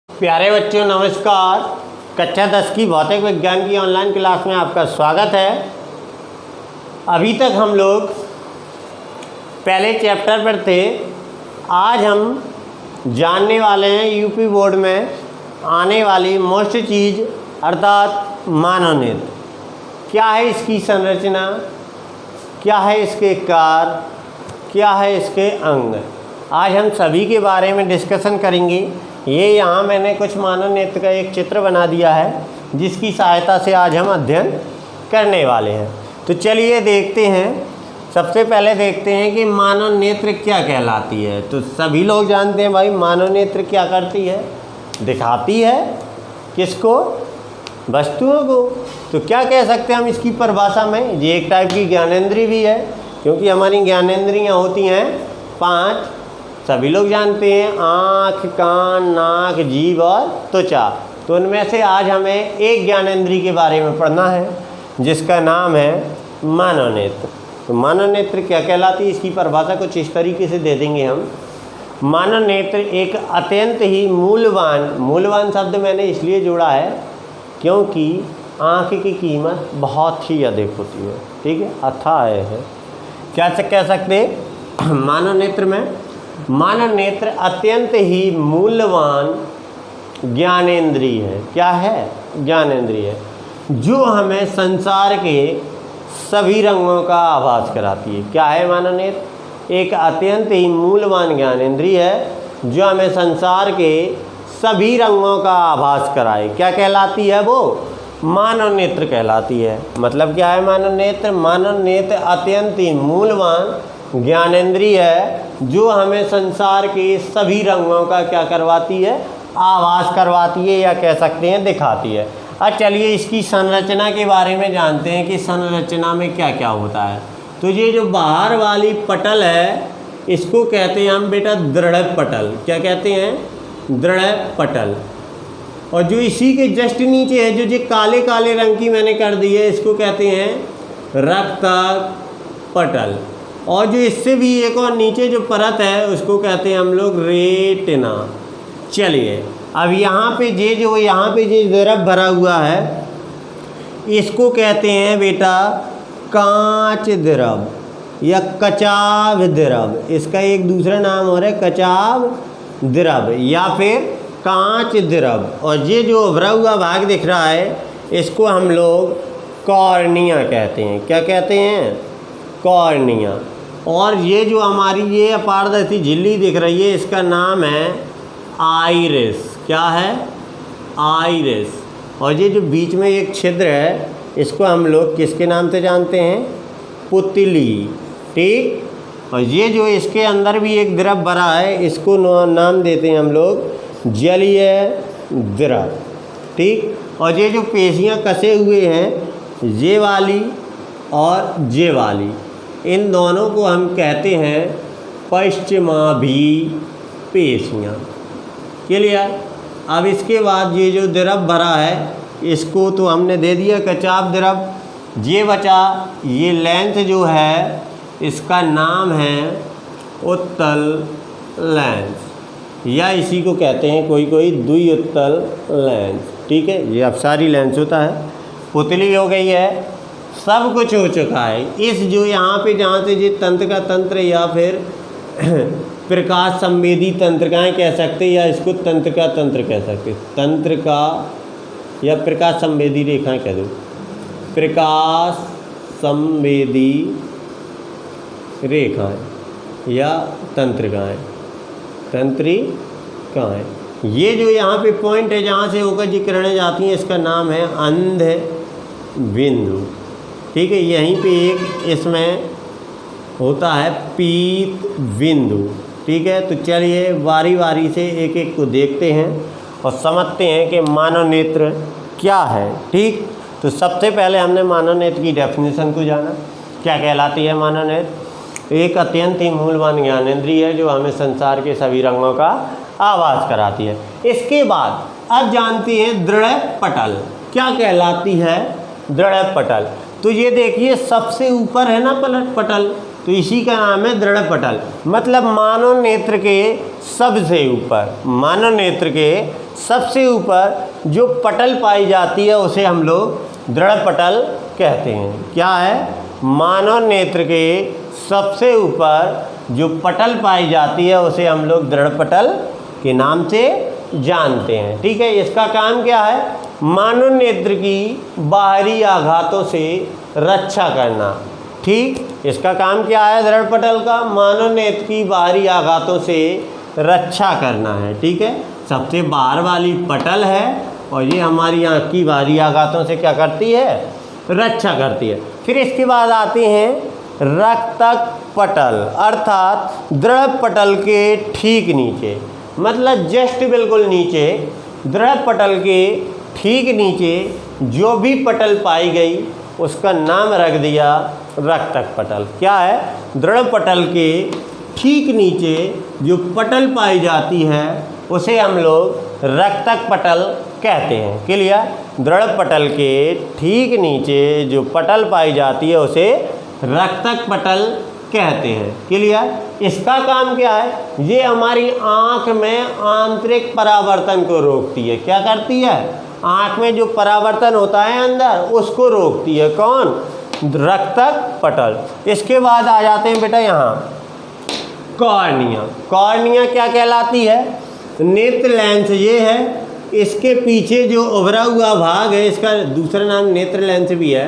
प्यारे बच्चों नमस्कार। कक्षा 10 की भौतिक विज्ञान की ऑनलाइन क्लास में आपका स्वागत है। अभी तक हम लोग पहले चैप्टर पर थे। आज हम जानने वाले हैं यूपी बोर्ड में आने वाली मोस्ट चीज़ अर्थात मानव नेत्र। क्या है इसकी संरचना, क्या है इसके कार्य, क्या है इसके अंग, आज हम सभी के बारे में डिस्कशन करेंगे। ये यहाँ मैंने कुछ मानव नेत्र का एक चित्र बना दिया है जिसकी सहायता से आज हम अध्ययन करने वाले हैं। तो चलिए देखते हैं। सबसे पहले देखते हैं कि मानव नेत्र क्या कहलाती है। तो सभी लोग जानते हैं भाई मानव नेत्र क्या करती है, दिखाती है किसको, वस्तुओं को। तो क्या कह सकते हैं हम इसकी परिभाषा में, ये एक टाइप की ज्ञानेंद्रिय भी है क्योंकि हमारी ज्ञानेंद्रियाँ होती हैं 5। सभी लोग जानते हैं आँख, कान, नाक, जीभ और त्वचा। तो उनमें से आज हमें एक ज्ञानेंद्रिय के बारे में पढ़ना है जिसका नाम है मानव नेत्र। तो मानव नेत्र क्या कहलाती है, इसकी परिभाषा कुछ इस तरीके से दे देंगे हम। मानव नेत्र एक अत्यंत ही मूल्यवान शब्द मैंने इसलिए जोड़ा है क्योंकि आँख की कीमत बहुत ही अधिक होती है। ठीक है, अथाह है। क्या कह सकते मानव नेत्र अत्यंत ही मूल्यवान ज्ञानेंद्रिय है। क्या है? ज्ञानेंद्रिय है जो हमें संसार के सभी रंगों का आभास कराती है। क्या है मानव नेत्र? एक अत्यंत ही मूल्यवान ज्ञानेंद्रिय है जो हमें संसार के सभी रंगों का आभास कराए। क्या कहलाती है वो? मानव नेत्र कहलाती है। मतलब क्या है मानव नेत्र? मानव नेत्र अत्यंत ही मूल्यवान ज्ञानेंद्रिय है जो हमें संसार के सभी रंगों का क्या करवाती है? आभास करवाती है, या कह सकते हैं दिखाती है। अब चलिए इसकी संरचना के बारे में जानते हैं कि संरचना में क्या क्या होता है। तो ये जो बाहर वाली पटल है इसको कहते हैं हम बेटा दृढ़ पटल। क्या कहते हैं? दृढ़ पटल। और जो इसी के जस्ट नीचे है जो ये काले काले रंग की मैंने कर दी है इसको कहते हैं रक्तक पटल। और जो इससे भी एक और नीचे जो परत है उसको कहते हैं हम लोग रेटिना। चलिए अब यहाँ पे यहाँ पे द्रव भरा हुआ है इसको कहते हैं बेटा कांच द्रव या कचाव द्रव। इसका एक दूसरा नाम और है कचाव द्रव या फिर कांच द्रव। और ये जो भरा हुआ भाग दिख रहा है इसको हम लोग कॉर्निया कहते हैं। क्या कहते हैं? कॉर्निया। और ये जो हमारी ये अपारदर्शी झिल्ली दिख रही है इसका नाम है आइरिस। क्या है? आइरिस। और ये जो बीच में एक छिद्र है इसको हम लोग किसके नाम से जानते हैं? पुतली। ठीक। और ये जो इसके अंदर भी एक द्रव भरा है इसको नाम देते हैं हम लोग जलीय द्रव। ठीक। और ये जो पेशियाँ कसे हुए हैं ये वाली और ये वाली, इन दोनों को हम कहते हैं पश्चिमाभी पेशियाँ। क्लियर? अब इसके बाद ये जो द्रव भरा है इसको तो हमने दे दिया कचाव द्रव। ये बचा ये लेंस जो है इसका नाम है उत्तल लेंस या इसी को कहते हैं कोई द्विउत्तल लेंस। ठीक है, ये अपसारी लेंस होता है। पुतली हो गई है, सब कुछ हो चुका है। इस जो यहाँ पे जहाँ से ये तंत्र का तंत्र या फिर प्रकाश संवेदी तंत्रिकाएँ कह सकते या इसको तंत्र का तंत्र कह सकते, तंत्र का या प्रकाश संवेदी रेखाएँ कह दो, प्रकाश संवेदी रेखाएँ या तंत्रिकाएँ, तंत्रिकाएँ। ये जो यहाँ पे पॉइंट है जहाँ से होकर जी किरणें जाती हैं इसका नाम है अंध बिंदु। ठीक है, यहीं पे एक इसमें होता है पीत बिंदु। ठीक है, तो चलिए बारी बारी से एक एक को देखते हैं और समझते हैं कि मानव नेत्र क्या है। ठीक, तो सबसे पहले हमने मानव नेत्र की डेफिनेशन को जाना। क्या कहलाती है मानव नेत्र? एक अत्यंत ही मूल्यवान ज्ञानेंद्रिय है जो हमें संसार के सभी रंगों का आभास कराती है। इसके बाद अब जानते हैं दृढ़ पटल। क्या कहलाती है दृढ़ पटल? तो ये देखिए सबसे ऊपर है ना पटल, तो इसी का नाम है दृढ़ पटल। मतलब मानव नेत्र के सबसे ऊपर, मानव नेत्र के सबसे ऊपर जो पटल पाई जाती है उसे हम लोग दृढ़ पटल कहते हैं। क्या है? मानव नेत्र के सबसे ऊपर जो पटल पाई जाती है उसे हम लोग दृढ़ पटल के नाम से जानते हैं। ठीक है, इसका काम क्या है? मानव नेत्र की बाहरी आघातों से रक्षा करना। ठीक, इसका काम क्या है दृढ़ पटल का? मानव नेत्र की बाहरी आघातों से रक्षा करना है। ठीक है, सबसे बाहर वाली पटल है और ये हमारी आँख की बाहरी आघातों से क्या करती है? रक्षा करती है। फिर इसके बाद आते हैं रक्तक पटल, अर्थात दृढ़ पटल के ठीक नीचे, मतलब जस्ट बिल्कुल नीचे, दृढ़ पटल के ठीक नीचे जो भी पटल पाई गई उसका नाम रख दिया रक्तक पटल। क्या है? दृढ़ पटल के ठीक नीचे जो पटल पाई जाती है उसे हम लोग रक्तक पटल कहते हैं। क्लियर? दृढ़ पटल के ठीक नीचे जो पटल पाई जाती है उसे रक्तक पटल कहते हैं। क्लियर? इसका काम क्या है? ये हमारी आँख में आंतरिक परावर्तन को रोकती है। क्या करती है? आँख में जो परावर्तन होता है अंदर उसको रोकती है। कौन? रक्तक पटल। इसके बाद आ जाते हैं बेटा यहाँ कॉर्निया। कॉर्निया क्या कहलाती है? नेत्र लेंस ये है, इसके पीछे जो उभरा हुआ भाग है, इसका दूसरा नाम नेत्र लेंस भी है।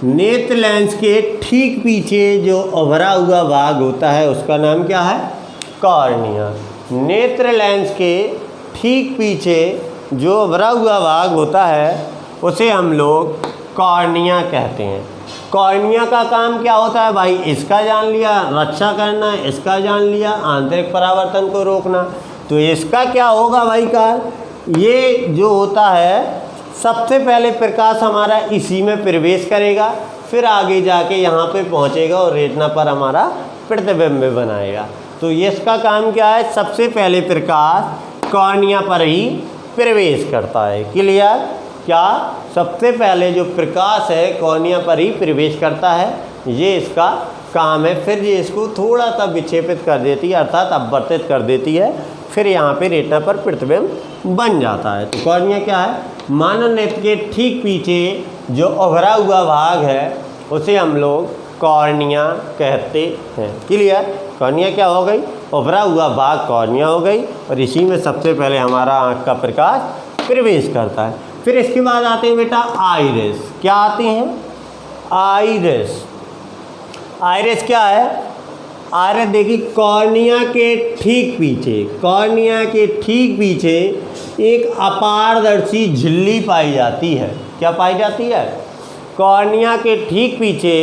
नेत्र लेंस के ठीक पीछे जो उभरा हुआ भाग होता है उसका नाम क्या है? कॉर्निया। नेत्र लेंस के ठीक पीछे जो उभरा हुआ भाग होता है उसे हम लोग कॉर्निया कहते हैं। कॉर्निया का काम क्या होता है भाई? इसका जान लिया रक्षा करना, इसका जान लिया आंतरिक परावर्तन को रोकना। तो इसका क्या होगा भाई काल? ये जो होता है सबसे पहले प्रकाश हमारा इसी में प्रवेश करेगा, फिर आगे जाके यहाँ पे पहुँचेगा और रेटिना पर हमारा प्रतिबिंब बनाएगा। तो ये इसका काम क्या है? सबसे पहले प्रकाश कॉर्निया पर ही प्रवेश करता है। क्लियर? क्या? सबसे पहले जो प्रकाश है कॉर्निया पर ही प्रवेश करता है, ये इसका काम है। फिर ये इसको थोड़ा सा विक्षेपित कर देती है, अर्थात अपवर्तित कर देती है, फिर यहाँ पे रेटिना पर प्रतिबिंब बन जाता है। तो कॉर्निया क्या है? मानव नेत्र के ठीक पीछे जो उभरा हुआ भाग है उसे हम लोग कॉर्निया कहते हैं। क्लियर? कॉर्निया क्या हो गई? उभरा हुआ भाग कॉर्निया हो गई और इसी में सबसे पहले हमारा आँख का प्रकाश प्रवेश करता है। फिर इसके बाद आते हैं बेटा आइरिस। क्या आते हैं? आइरिस। आइरिस क्या है? आइरिस देखिए कॉर्निया के ठीक पीछे, कॉर्निया के ठीक पीछे एक अपारदर्शी झिल्ली पाई जाती है। क्या पाई जाती है? कॉर्निया के ठीक पीछे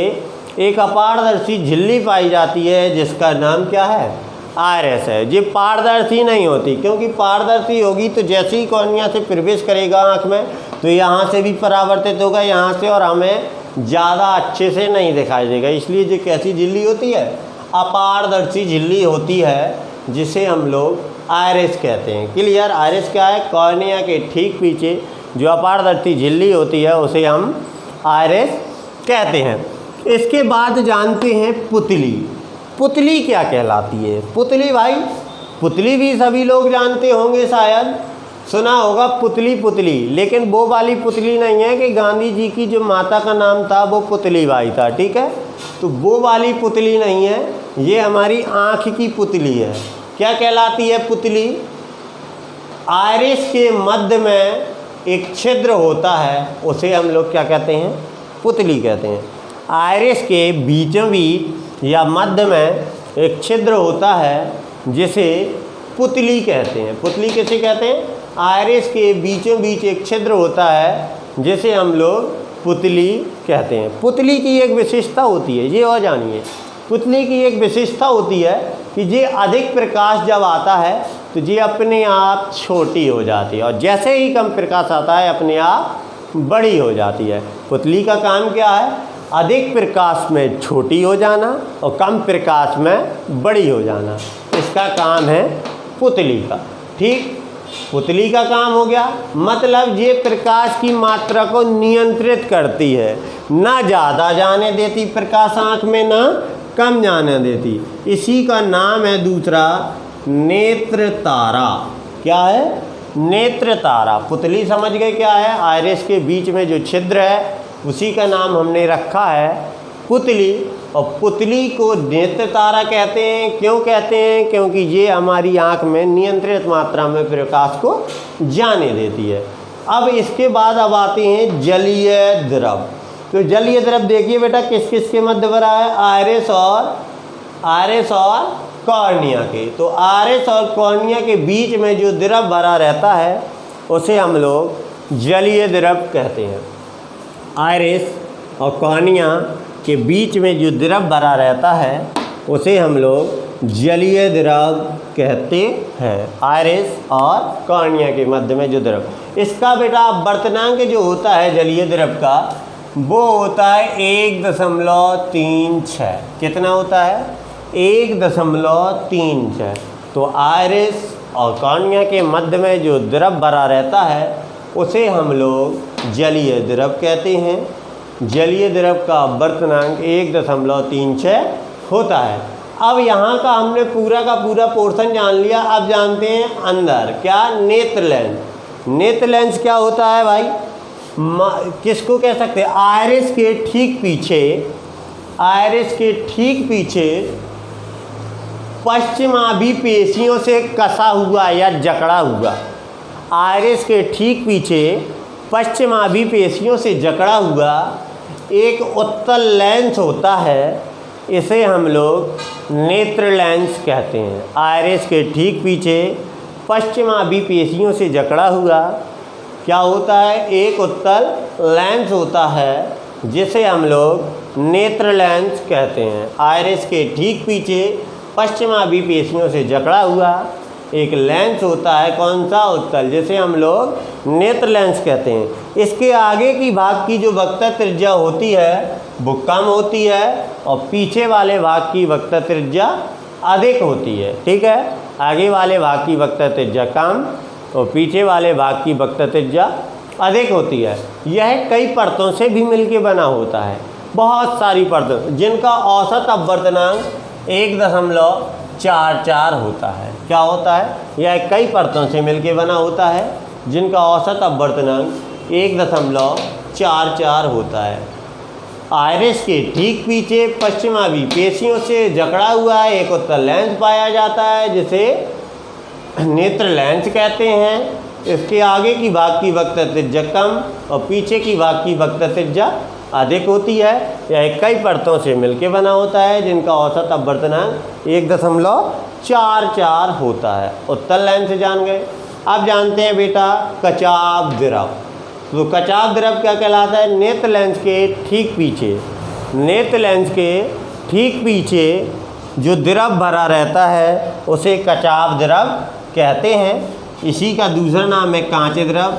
एक अपारदर्शी झिल्ली पाई जाती है जिसका नाम क्या है? आइरिस है। ये पारदर्शी नहीं होती, क्योंकि पारदर्शी होगी तो जैसे ही कॉर्निया से प्रवेश करेगा आँख में तो यहाँ से भी परावर्तित होगा यहाँ से, और हमें ज़्यादा अच्छे से नहीं दिखाई देगा। इसलिए जो कैसी झिल्ली होती है? अपारदर्शी झिल्ली होती है, जिसे हम लोग आइरिस कहते हैं। क्लियर? आइरिस क्या है? कॉर्निया के ठीक पीछे जो अपारदर्शी झिल्ली होती है उसे हम आइरिस कहते हैं। इसके बाद जानते हैं पुतली। पुतली क्या कहलाती है? पुतली भाई, पुतली भी सभी लोग जानते होंगे, शायद सुना होगा पुतली पुतली, लेकिन वो वाली पुतली नहीं है कि गांधी जी की जो माता का नाम था वो पुतली बाई था। ठीक है, तो वो वाली पुतली नहीं है, ये हमारी आँख की पुतली है। क्या कहलाती है पुतली? आइरिस के मध्य में एक छिद्र होता है, उसे हम लोग क्या कहते हैं? पुतली कहते हैं। आइरिस के बीचों बीच या मध्य में एक छिद्र होता है जिसे पुतली कहते हैं। पुतली किसे कहते हैं? आइरिस के बीचों बीच एक छिद्र होता है जिसे हम लोग पुतली कहते हैं। पुतली की एक विशेषता होती है, ये और जानिए। पुतली की एक विशेषता होती है कि ये अधिक प्रकाश जब आता है तो ये अपने आप छोटी हो जाती है, और जैसे ही कम प्रकाश आता है अपने आप बड़ी हो जाती है। पुतली का काम क्या है? अधिक प्रकाश में छोटी हो जाना और कम प्रकाश में बड़ी हो जाना, इसका काम है पुतली का। ठीक, पुतली का काम हो गया, मतलब ये प्रकाश की मात्रा को नियंत्रित करती है, ना ज़्यादा जाने देती प्रकाश आँख में, ना कम जाने देती। इसी का नाम है दूसरा नेत्र तारा। क्या है? नेत्र तारा। पुतली समझ गए क्या है? आइरिस के बीच में जो छिद्र है उसी का नाम हमने रखा है पुतली। और पुतली को नेत्र तारा कहते हैं। क्यों कहते हैं? क्योंकि ये हमारी आँख में नियंत्रित मात्रा में प्रकाश को जाने देती है। अब इसके बाद अब आते हैं जलीय द्रव। तो जलीय द्रव देखिए बेटा किस किस के मध्य भरा है? आइरिस और कॉर्निया के। तो आइरिस और कॉर्निया के बीच में जो द्रव भरा रहता है उसे हम लोग जलीय द्रव कहते हैं। आइरिस और कॉर्निया के बीच में जो द्रव भरा रहता है उसे हम लोग जलीय द्रव कहते हैं। आइरिस और कॉर्निया के मध्य में जो द्रव, इसका बेटा अपवर्तनांक जो होता है जलीय द्रव का वो होता है 1.36। कितना होता है? 1.36। तो आइरिस और कॉर्निया के मध्य में जो द्रव भरा रहता है उसे हम लोग जलीय द्रव कहते हैं। जलीय द्रव का अपवर्तनांक 1.36 होता है। अब यहाँ का हमने पूरा का पूरा पोर्शन जान लिया। अब जानते हैं अंदर क्या? नेत्र लेंस। नेत्र लेंस क्या होता है भाई? किसको कह सकते हैं? आइरिस के ठीक पीछे पश्चिमाभी पेशियों से कसा हुआ या जकड़ा हुआ। आइरिस के ठीक पीछे पश्चिमाभी पेशियों से जकड़ा हुआ एक उत्तल लेंस होता है, इसे हम लोग नेत्र लेंस कहते हैं। आइरिस के ठीक पीछे पश्चिमाभी पेशियों से जकड़ा हुआ क्या होता है? एक उत्तल लेंस होता है जिसे हम लोग नेत्र लेंस कहते हैं। आइरिस के ठीक पीछे पश्चिमाभी पेशियों से जकड़ा हुआ एक लेंस होता है। कौन सा? उत्तल, जिसे हम लोग नेत्र लेंस कहते हैं। इसके आगे की भाग की जो वक्र त्रिज्या होती है वो कम होती है और पीछे वाले भाग की वक्र त्रिज्या अधिक होती है। ठीक है, आगे वाले भाग की वक्र त्रिज्या कम और पीछे वाले भाग की वक्र त्रिज्या अधिक होती है। यह कई परतों से भी मिलके बना होता है, बहुत सारी परतों, जिनका औसत अपवर्तनांक 1.44 होता है। क्या होता है? यह कई परतों से मिलके बना होता है जिनका औसत अपवर्तनांक 1.44 होता है। आइरिस के ठीक पीछे पश्चिमाभी पेशियों से जकड़ा हुआ एक उत्तल लेंस पाया जाता है जिसे नेत्र लेंस कहते हैं। इसके आगे की भाग की वक्र त्रिज्या कम और पीछे की भाग की वक्र त्रिज्या अधिक होती है। यह कई परतों से मिलके बना होता है जिनका औसत अपवर्तनांक 1.44 होता है। उत्तल लेंस जान गए। अब जानते हैं बेटा कचाव द्रव। तो कचाव द्रव क्या कहलाता है? नेत्र लेंस के ठीक पीछे जो द्रव भरा रहता है उसे कचाव द्रव कहते हैं। इसी का दूसरा नाम है कांच द्रव,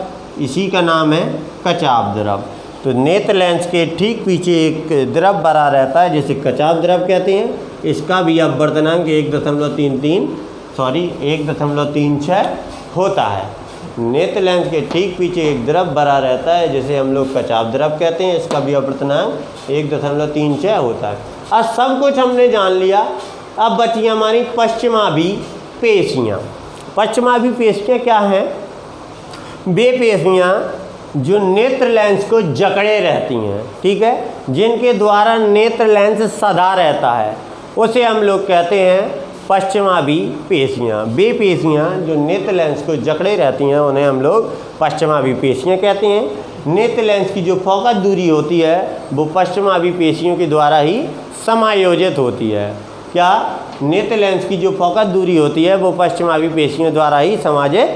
इसी का नाम है कचाव द्रव। तो नेत्र लेंस के ठीक पीछे एक द्रव भरा रहता है जिसे कचाव द्रव कहते हैं। इसका भी अपवर्तनांक 1.36 होता है। नेत्र लेंस के ठीक पीछे एक द्रव भरा रहता है जिसे हम लोग कचाव द्रव कहते हैं। इसका भी अपवर्तनांक 1.36 होता है। अब सब कुछ हमने जान लिया। अब बची हमारी पश्चिमाभी पेशियाँ। पश्चिमाभी पेशियाँ क्या हैं? वे पेशियाँ जो नेत्र लेंस को जकड़े रहती हैं, ठीक है, जिनके द्वारा नेत्र लेंस सदा रहता है, उसे हम लोग कहते हैं पश्चिमाभी पेशियाँ। वे पेशियाँ जो नेत्र लेंस को जकड़े रहती हैं उन्हें हम लोग पश्चिमाभी पेशियाँ कहते हैं। नेत्र लेंस की जो फोकस दूरी होती है वो पश्चिमाभी पेशियों के द्वारा ही समायोजित होती है। क्या? नेत्र लेंस की जो फोकस दूरी होती है वो पश्चिमाभी पेशियों द्वारा ही समायोजित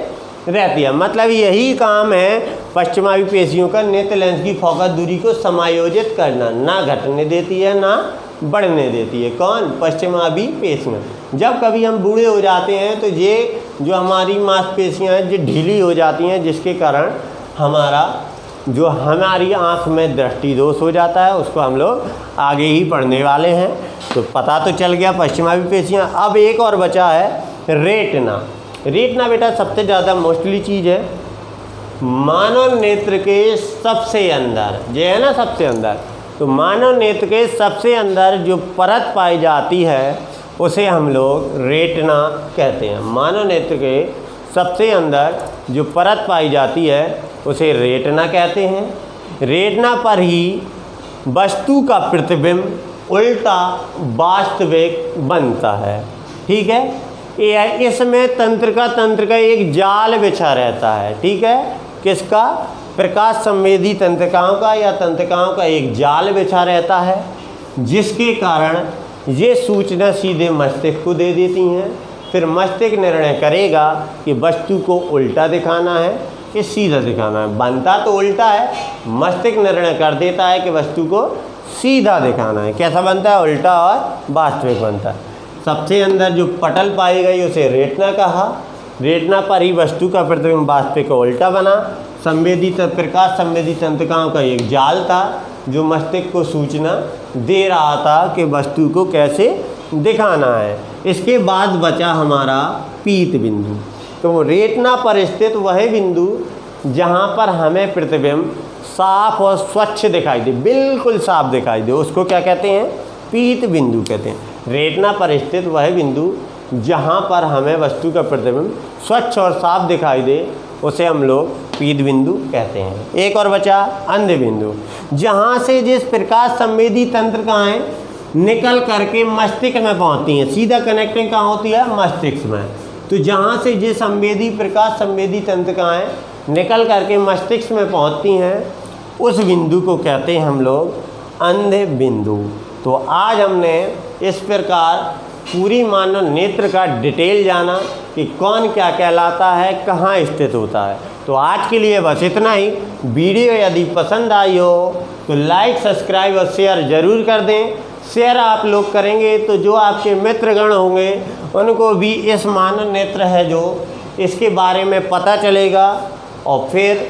रहती है। मतलब यही काम है पश्चिमाभी पेशियों का, नेत्र लेंस की फोकस दूरी को समायोजित करना, ना घटने देती है ना बढ़ने देती है। कौन? पश्चिमाभी पेशियाँ। जब कभी हम बूढ़े हो जाते हैं तो ये जो हमारी मांसपेशियाँ हैं ये ढीली हो जाती हैं, जिसके कारण हमारी आँख में दृष्टि दोष हो जाता है। उसको हम लोग आगे ही पढ़ने वाले हैं। तो पता तो चल गया पश्चिमाभी पेशियाँ। अब एक और बचा है रेटिना। रेटिना बेटा सबसे ज़्यादा मोस्टली चीज़ है मानव नेत्र के सबसे अंदर, जो है ना सबसे अंदर। तो मानव नेत्र के सबसे अंदर जो परत पाई जाती है उसे हम लोग रेटिना कहते हैं। मानव नेत्र के सबसे अंदर जो परत पाई जाती है उसे रेटिना कहते हैं। रेटिना पर ही वस्तु का प्रतिबिंब उल्टा वास्तविक बनता है। ठीक है, इसमें तंत्र का एक जाल बिछा रहता है। ठीक है, किसका? प्रकाश संवेदी तंत्रिकाओं का या तंत्रिकाओं का एक जाल बिछा रहता है, जिसके कारण ये सूचना सीधे मस्तिष्क को दे देती हैं। फिर मस्तिष्क निर्णय करेगा कि वस्तु को उल्टा दिखाना है कि सीधा दिखाना है। बनता तो उल्टा है, मस्तिष्क निर्णय कर देता है कि वस्तु को सीधा दिखाना है। कैसा बनता है? उल्टा और वास्तविक बनता है। सबसे अंदर जो पटल पाई गई उसे रेटिना कहा। रेटिना पर ही वस्तु का प्रतिबिंब वास्तविक का उल्टा बना। प्रकाश संवेदी तंत्रिकाओं का एक जाल था जो मस्तिष्क को सूचना दे रहा था कि वस्तु को कैसे दिखाना है। इसके बाद बचा हमारा पीत बिंदु। तो रेटिना पर स्थित वह बिंदु जहाँ पर हमें प्रतिबिंब साफ और स्वच्छ दिखाई दे, बिल्कुल साफ दिखाई दे, उसको क्या कहते हैं? पीत बिंदु कहते हैं। रेटिना पर स्थित वह बिंदु जहाँ पर हमें वस्तु का प्रतिबिंब स्वच्छ और साफ दिखाई दे, उसे हम लोग पीत बिंदु कहते हैं। एक और बचा अंध बिंदु, जहाँ से जिस प्रकाश संवेदी तंत्रिकाएं निकल करके मस्तिष्क में पहुँचती हैं। सीधा कनेक्टिंग कहाँ होती है? मस्तिष्क में। तो जहाँ से जिस प्रकाश संवेदी तंत्रिकाएं निकल करके मस्तिष्क में पहुँचती हैं, उस बिंदु को कहते हैं हम लोग अंध बिंदु। तो आज हमने इस प्रकार पूरी मानव नेत्र का डिटेल जाना कि कौन क्या कहलाता है, कहाँ स्थित होता है। तो आज के लिए बस इतना ही। वीडियो यदि पसंद आई हो तो लाइक, सब्सक्राइब और शेयर ज़रूर कर दें। शेयर आप लोग करेंगे तो जो आपके मित्रगण होंगे उनको भी इस मानव नेत्र है जो इसके बारे में पता चलेगा और फिर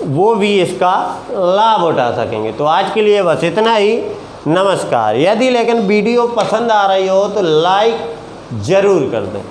वो भी इसका लाभ उठा सकेंगे। तो आज के लिए बस इतना ही। नमस्कार। यदि लेकिन वीडियो पसंद आ रही हो तो लाइक ज़रूर कर दें।